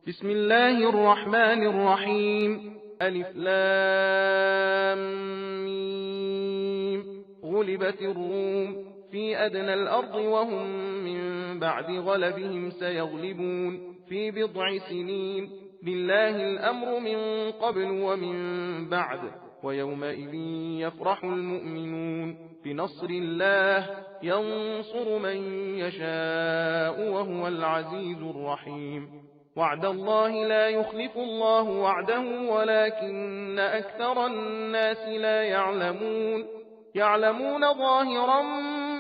بسم الله الرحمن الرحيم. ألف لام ميم. غلبت الروم في أدنى الأرض وهم من بعد غلبهم سيغلبون في بضع سنين. لله الأمر من قبل ومن بعد ويومئذ يفرح المؤمنون بنصر الله ينصر من يشاء وهو العزيز الرحيم. وعد الله لا يخلف الله وعده ولكن أكثر الناس لا يعلمون ظاهرا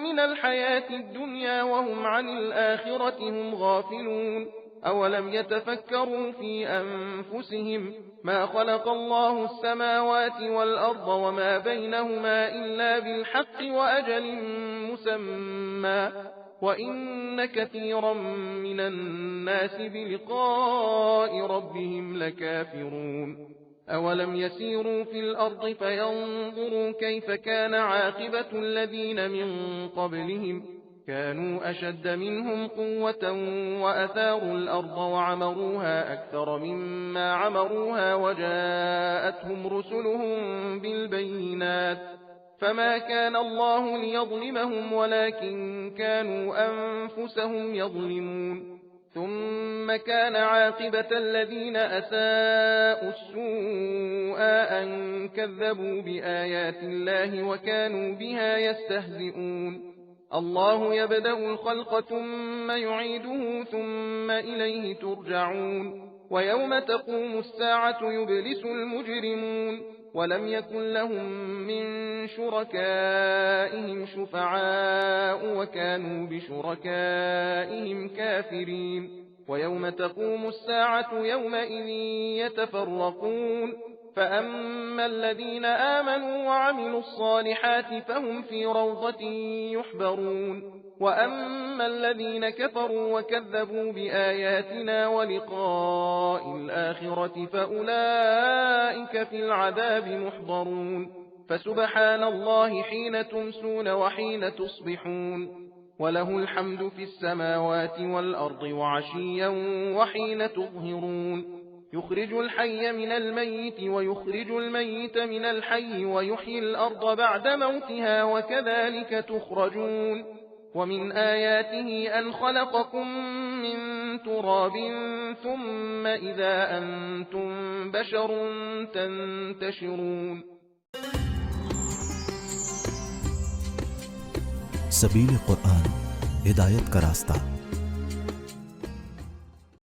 من الحياة الدنيا وهم عن الآخرة هم غافلون. أولم يتفكروا في أنفسهم ما خلق الله السماوات والأرض وما بينهما إلا بالحق وأجل مسمى وإن كثيرا من الناس بلقاء ربهم لكافرون. أولم يسيروا في الأرض فينظروا كيف كان عاقبة الذين من قبلهم كانوا أشد منهم قوة وأثاروا الأرض وعمروها أكثر مما عمروها وجاءتهم رسلهم بالبينات فما كان الله ليظلمهم ولكن كانوا أنفسهم يظلمون. ثم كان عاقبة الذين أساءوا السوء أن كذبوا بآيات الله وكانوا بها يستهزئون. الله يبدأ الخلق ثم يعيده ثم إليه ترجعون. ويوم تقوم الساعة يبلس المجرمون ولم يكن لهم من شركائهم شفعاء وكانوا بشركائهم كافرين. ويوم تقوم الساعة يومئذ يتفرقون فأما الذين آمنوا وعملوا الصالحات فهم في روضة يحبرون وأما الذين كفروا وكذبوا بآياتنا ولقاء الآخرة فأولئك في العذاب محضرون. فسبحان الله حين تمسون وحين تصبحون وله الحمد في السماوات والأرض وعشيا وحين تظهرون. يخرج الحي من الميت ويخرج الميت من الحي ويحيي الأرض بعد موتها وكذلك تخرجون. ومن آياته أن خلقكم من تراب ثم إذا أنتم بشر تنتشرون. सबील कुरान हिदायत का रास्ता।